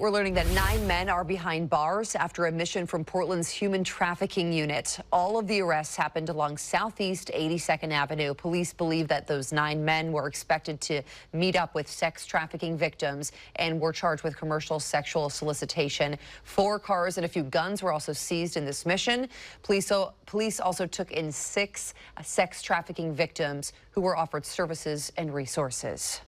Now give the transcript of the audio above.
We're learning that 9 men are behind bars after a mission from Portland's human trafficking unit. All of the arrests happened along Southeast 82nd Avenue. Police believe that those 9 men were expected to meet up with sex trafficking victims and were charged with commercial sexual solicitation. 4 cars and a few guns were also seized in this mission. Police also took in 6 sex trafficking victims who were offered services and resources.